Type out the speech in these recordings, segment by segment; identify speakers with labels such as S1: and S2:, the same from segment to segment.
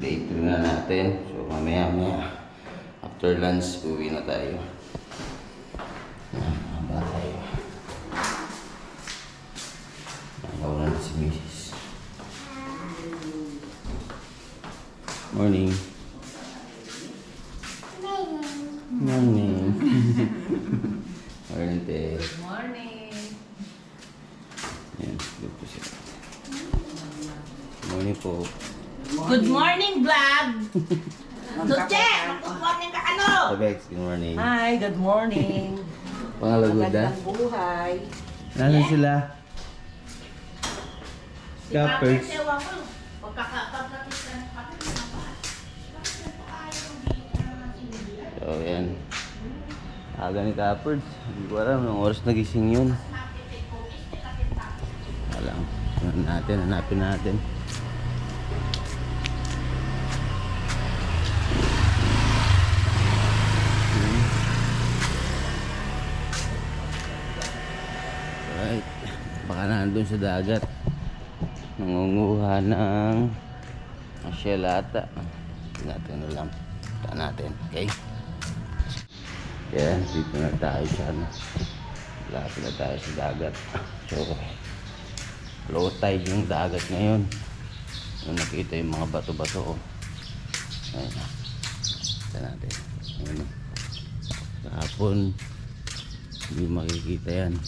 S1: Day 2 na natin. So mamaya after lunch uwi na tayo. Haba tayo. Nakauna na si Mrs. Morning. Morning. Morning, te.
S2: Good morning.
S1: Yan, good po siya. Morning po.
S2: Good morning, vlog! Dutse! Good morning ka ano?
S1: Tabex, good morning.
S3: Hi, good morning.
S1: Pangalaguda.
S3: Magandang buhay.
S1: Nasaan sila? Scappers.
S2: Ewan ko. Pagkakapagkakita ng kapit na ba?
S1: So, yan. Aga ni Cappers. Hindi ko alam ng oras nagising yun. Alam. Hanapin natin. Alright. Baka nandun sa dagat. Nangunguha ng shell ata. Natin na lang. Taan natin. Okay? Yan. Dito na tayo sa ano. Lapit na tayo sa dagat. So, low tide yung dagat ngayon. Yung nakita yung mga bato-bato. Oh. Ayun. Ito natin. Ayun. Kahapon, hindi makikita yan.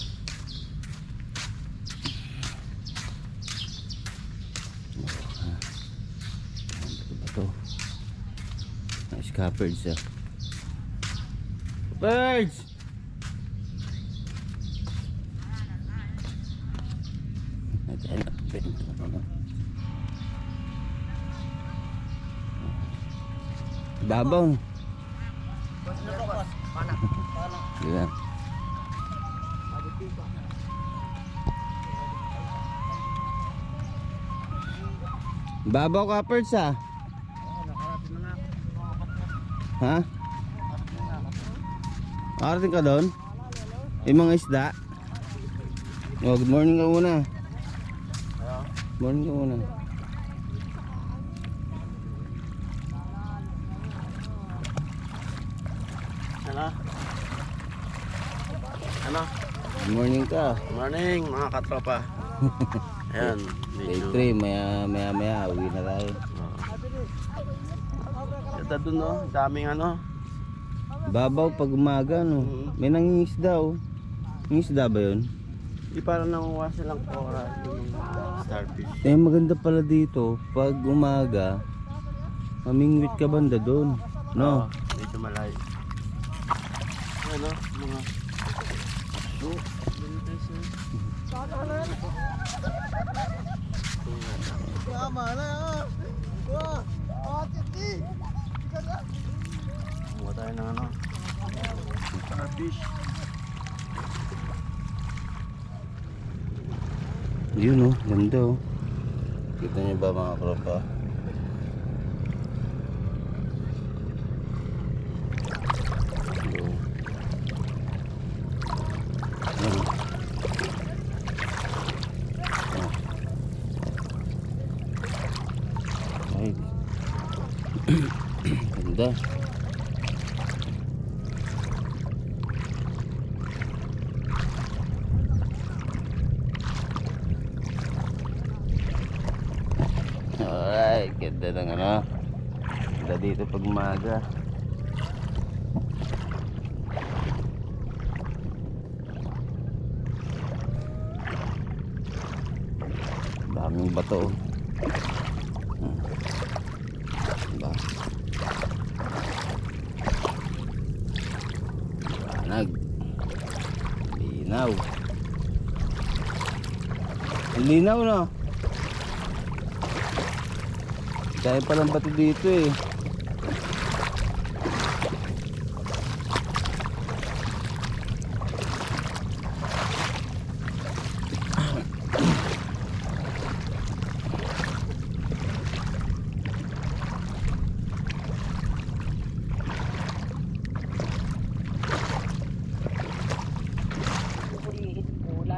S1: Bato-bato. Ang scapers ah. Birds! Babaw. Yan. Babaw ka, Perts, ah. Ha? Arating ka doon? Yung mga isda? Oh, good morning ka muna. Good morning ka muna.
S4: Hello? Ano?
S1: Good morning ka.
S4: Morning mga katropa. Ayan,
S1: Day
S4: medyo
S1: 3, maya uwi na tayo.
S4: ganda dun no, daming ano.
S1: Babaw pag umaga, no? May nangingisda, oh. Nangingisda ba yun?
S4: Di parang nanguha silang kora yung starfish.
S1: Eh, maganda pala dito. Pag umaga, mamingwit ka banda doon. No?
S4: Oo, medyo malayo. Ano, mga aso. Kumuha tayo ng ano, starfish.
S1: Yun, oh. Ganda, oh. Kita niyo ba mga tropa? Ano? Ay. Ganda. Alright, ganda ng ano. Ganda dito pag umaga. Daming bato. Diba? Banag. Linaw. Ang linaw, no? Dahil palang bato dito eh.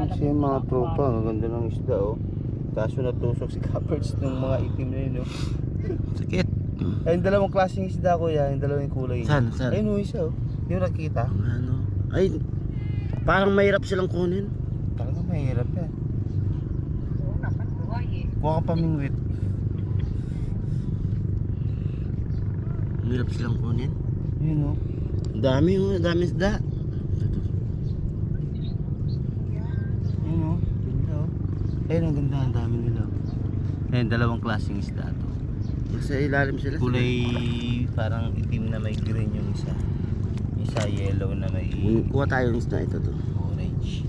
S1: Kasi yung mga tropa, ang ganda ng isda, oh. Kaso natusok si Cappers ng mga itim na yun, oh. Sakit. Ay, yung dalawang klaseng isda kuya, yung dalawang kulay.
S4: Saan? Saan?
S1: Ayun o isa oh. Yung nakita.
S4: Ano? Ay, parang mahirap silang kunin.
S1: Talaga mahirap yan.
S3: Oo naman, buhay eh.
S1: Kuha ka pamingwit.
S4: Mahirap silang kunin.
S1: Yun o.
S4: Dami oh, dami isda.
S1: Yun o. Ganda o. Ayun ang ganda, ang dami nila. Ayun, dalawang klaseng isda to.
S4: Nasa ilalim sila.
S1: Kulay parang itim na may green yung isa. Isa yellow na may
S4: Kuha tayo ng isda ito to.
S1: orange.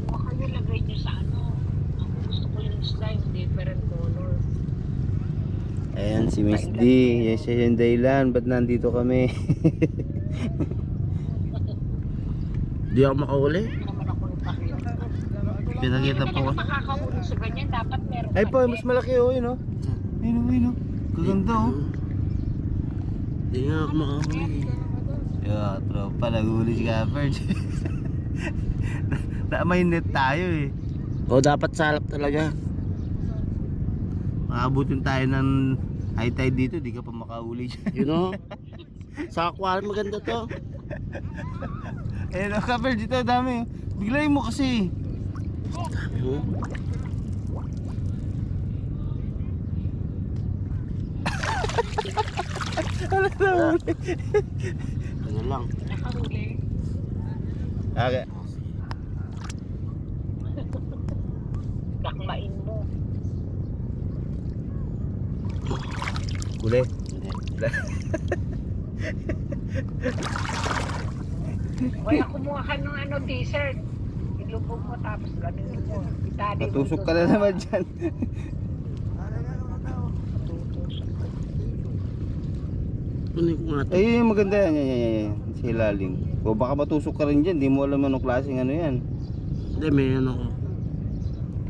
S3: Baka nilagay niyo sa ano. Ang gusto ko yung slime, different color.
S1: Ayan si Miss D. Yes, siya yung dahilan. Ba't nandito kami?
S4: Di ako makauli.
S3: Hindi naman ako nagpakita.
S1: Pinakita
S3: Hindi
S1: po.
S3: ka makakahuli sa ganyan, dapat meron
S1: Ay po,
S3: kasi.
S1: mas malaki o yun o. Ayun o, ayun o. Kaganda o.
S4: Di nga ako makahuli.
S1: Yeah, tropa, naghuli si Kaperd. May net tayo eh.
S4: O dapat salap talaga.
S1: Makabutin tayo ng high tide dito, di ka pa makahuli dyan.
S4: You know? Sa aquarium maganda to.
S1: Ayun o, Kaperd, dito dami. Biglayin mo kasi.
S4: Hmm?
S1: Ano na huli?
S4: Ano lang.
S3: Nakahuli.
S1: Okay.
S3: Nakmain mo.
S1: Huli.
S3: Kaya kumuha ka ng ano, dessert. Ilubog mo tapos ganun mo. Itali mo.
S1: Natusok
S3: doon
S1: ka na
S3: sa-
S1: naman dyan.
S4: Kunin ko nga to.
S1: Ayun yung maganda yan, yan. Si ilalim. O baka matusok ka rin dyan, di mo alam anong klaseng ano yan.
S4: Hindi, may ano ko.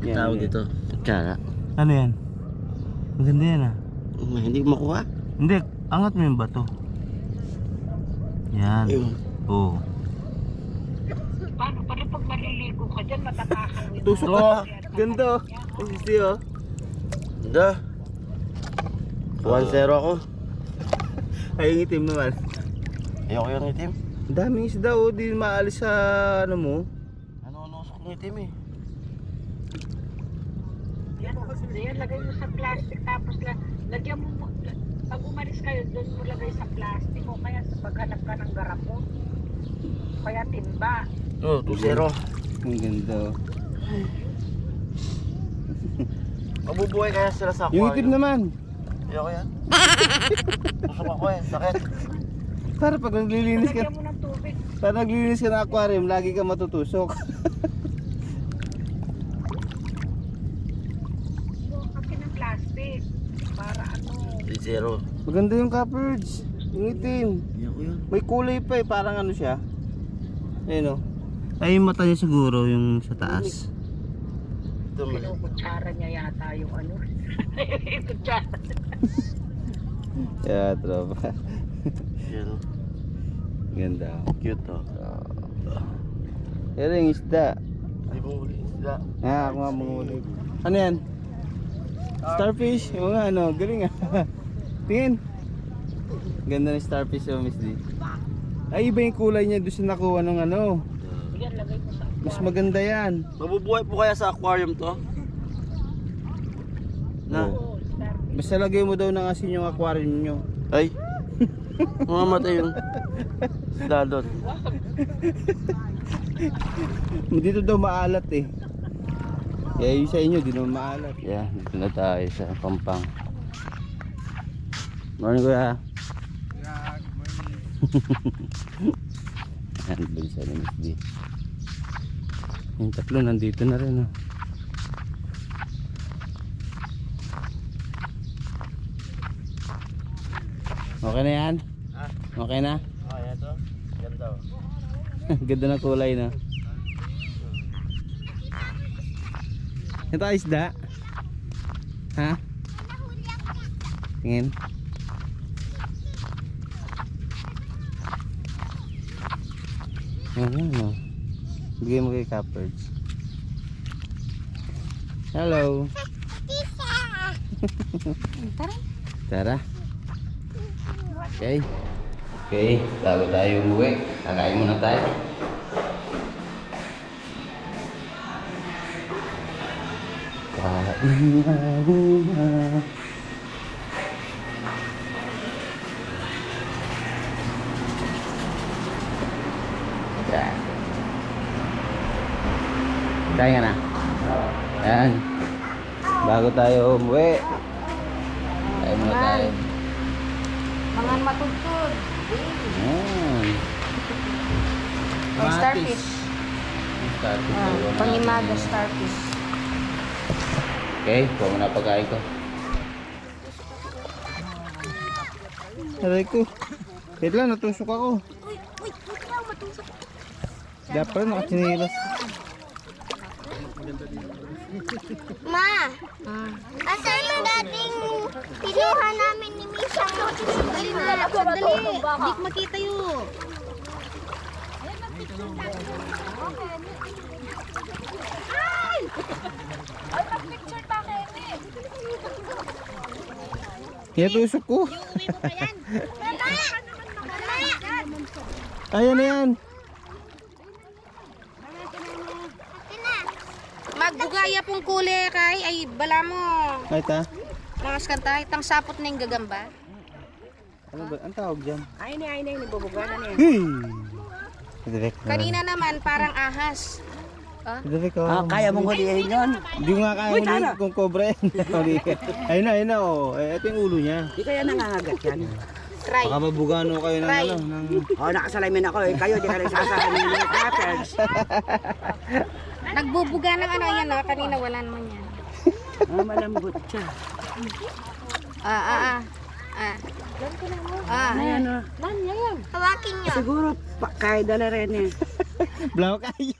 S1: Yan,
S4: Tawag
S1: yan.
S4: dito. Tsara.
S1: Ano yan? Maganda yan ah.
S4: Hindi ko makuha.
S1: Hindi, angat mo yung bato. Yan.
S4: Ayun.
S1: Oo.
S3: Paano pag maliligo ka dyan, matatakan mo yung
S1: Tusok
S3: mga-
S1: oh.
S3: Yan,
S1: Ganda oh.
S3: yan.
S1: Ang sisti oh.
S4: Ganda. 1-0 ako.
S1: Ay, yung itim naman.
S4: Ayoko yung itim.
S1: Ang daming isda oh, di maalis sa ano mo.
S4: Ano nusok ng itim eh.
S3: Yan, lagay mo sa plastic tapos lagyan mo, pag umalis kayo, doon mo lagay sa plastic o kaya sa paghanap ka ng garapon. Kaya timba.
S4: Oh, 2-0.
S1: Ang ganda oh.
S4: Mabubuhay kaya sila sa
S1: Yung itim
S4: aquarium.
S1: naman.
S4: Ayoko yan. Tusok ako eh. Sakit.
S1: Para pag naglilinis ka,
S3: Lagyan mo ng tubig.
S1: pag naglilinis ka ng aquarium, lagi ka matutusok.
S3: Buo kasi ng plastic. Para ano.
S4: 3-0.
S1: Maganda yung Kapperds. Yung itim.
S4: Ayoko yan.
S1: May kulay pa eh, parang ano siya. Ayun oh. Ay, yung mata niya siguro, yung sa taas.
S4: Ito mali.
S3: Kinukutsara niya yata yung ano. Kutsara.
S1: Yeah, tropa.
S4: Yan.
S1: Ganda oh.
S4: Cute to.
S1: Pero yung isda.
S4: Hindi mo huli isda.
S1: Ah, ako nga manguli. Ano yan? Starfish? Oo nga, ano, galing ah. Tingin. Ganda ng starfish oh, Miss D. Ay, iba yung kulay niya doon sa nakuha ng ano.
S3: Yan, lagay mo sa
S1: Mas maganda yan.
S4: Mabubuhay po kaya sa aquarium to? Na?
S1: Oo.
S3: star.
S1: Basta lagay mo daw ng asin yung aquarium nyo.
S4: Ay. Mamamatay yung isda doon.
S1: Dito daw maalat eh. Kaya yung sa inyo, di naman maalat. Yeah, dito na tayo sa Pampang. Morning kuya.
S5: Yeah, good morning.
S1: Yan, bulsa ni Miss D. Yung tatlo nandito na rin oh. Okay na yan? Okay na?
S4: Oh, yan to. Ganda oh.
S1: Ganda ng kulay no? Ito ay isda? Ha? Tingin? Ayan no. Bigay mo kay Kapperds. Hello. Tara. Okay. Okay, bago tayo umuwi, kakain muna tayo. Kain na muna. Yan. Kain ka na. Yan. Bago tayo umuwi, kain muna tayo.
S3: Mga matutod.
S1: Yan.
S3: Or starfish.
S1: Starfish.
S3: Pangimaga starfish.
S1: Okay, kuha mo na pagkain ko.
S4: Aray ko. Wait lang, natusok ako. Kaya pala nakachinilas.
S6: Ma, asan yung dating kinuha namin ni Misha mo? Dali na, dali. Di ko makita yun.
S4: Kaya tusok ko.
S6: Uwi mo pa yan.
S4: Ayan na yan.
S3: Magbugaya pong kuli kay ay bala mo.
S4: Ay ta.
S3: Langas kanta, itang sapot na yung gagamba.
S4: Ano ba? Ang tawag dyan?
S3: Ay na, nabubuga na niya.
S4: Hey! Direct na.
S3: Kanina naman parang ahas.
S4: Direct ko.
S2: Kaya mong hulihin yun.
S4: Hindi ko nga kaya ulit kung cobra yan. Ayun na oh. Eh, ito yung ulo niya.
S2: Di kaya nangangagat yan.
S3: Try.
S4: Baka mabugano kayo ng
S3: Try.
S4: ano. Ng...
S2: Oh, nakasalamin ako eh. Kayo, di ka nagsasahan ng cutters.
S3: Nagbubuga ng ano yan kanina wala naman yan.
S2: Malambot siya. Ayan o.
S6: Hawakin niyo.
S2: Siguro, kaya dala rin eh.
S4: Blaw kayo.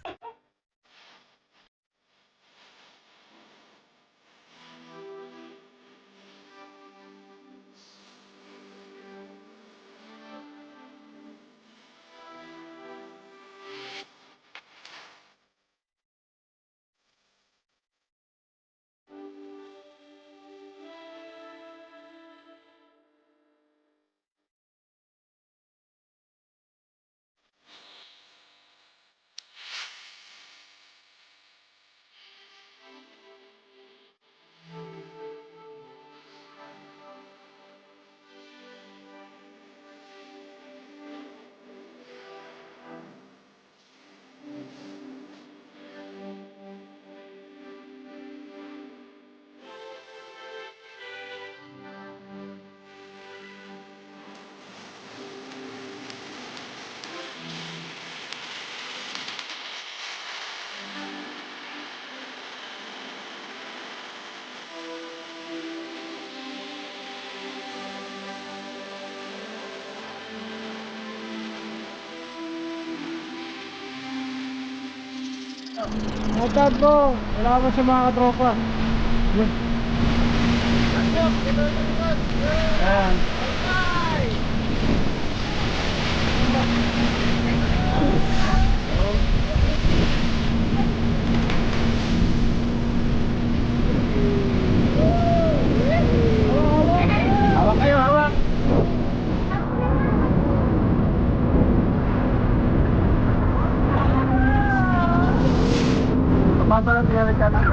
S4: Matad mo! Wala mo sa mga katropa. Ayan. Hawak kayo, hawak! Papa lang tinawag ka ng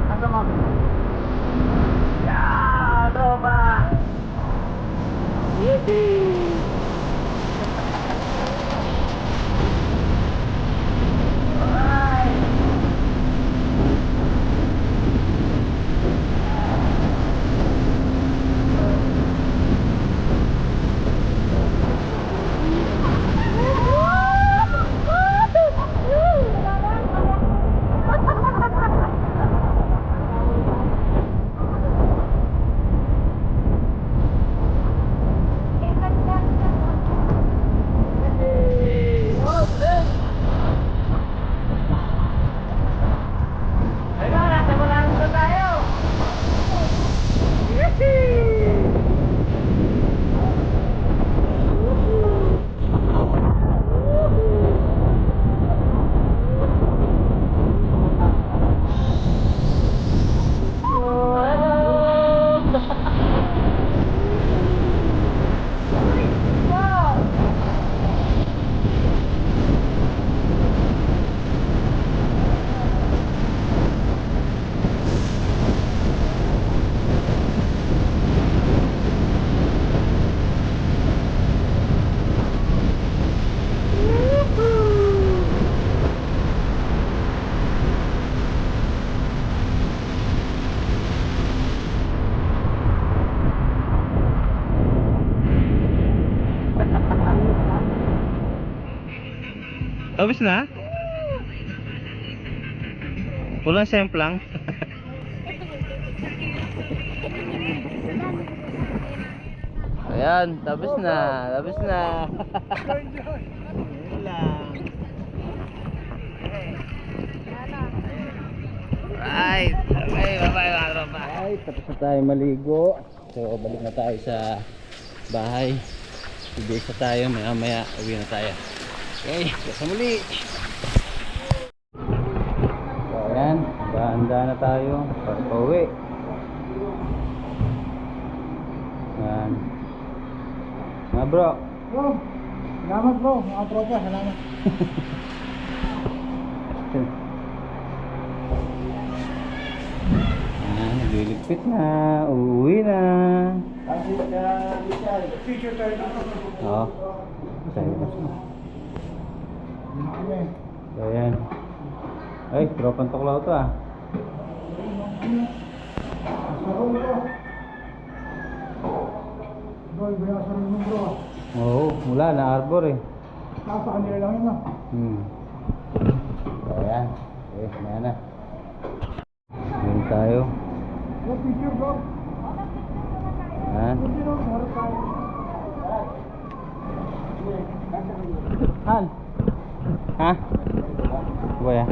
S4: asa mo? Yeah! Tropa! Yippee! Tapos na? Walang semplang?
S1: Ayan, tapos na. Tapos na.
S4: Yun lang.
S1: Right. Okay, bye-bye mga tropa. Right, tapos na tayo maligo. So, balik na tayo sa bahay. Ibig na tayo, maya-maya uwi na tayo. Okay, sa muli. So, ayan, handa na tayo para pauwi. Ayan. Mga bro.
S5: Bro, salamat bro, mga tropa, salamat.
S1: Ayan, nagliligpit na. Uuwi na.
S5: Picture tayo dito.
S1: Oo. So, ayan. Ay, tropang tuklaw to ah.
S5: Sarong bro. Bro, iba yung sarong mo bro.
S1: Oo, mula na arbor eh.
S5: Nasa kanila lang yun ah.
S1: So, ayan. Okay, ayan na. Ayan tayo.
S5: Bro, picture bro.
S1: Ayan.
S5: Picture bro, harap tayo.
S1: Han? Ha? Ba ya?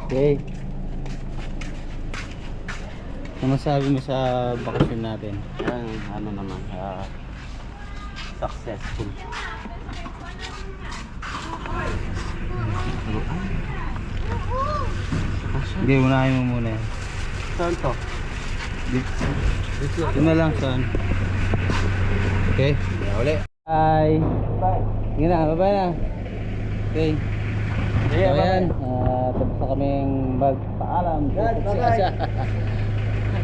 S1: Okay. Ano masabi mo sa bakasyon natin? Yan, ano naman, successful. Hindi, unahin mo muna yan. Saan to? Dito na lang, saan? Okay, uli. Bye. Bye. Sige na, bye-bye na. Okay. So ayan, tapos na kaming magpaalam.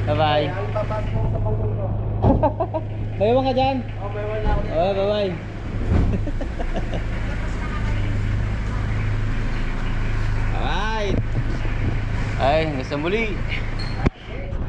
S1: Bye-bye. Bayawan ka dyan? Oo, bayawan na ako. Oo, bye-bye. Alright. Ay, hanggang sa muli.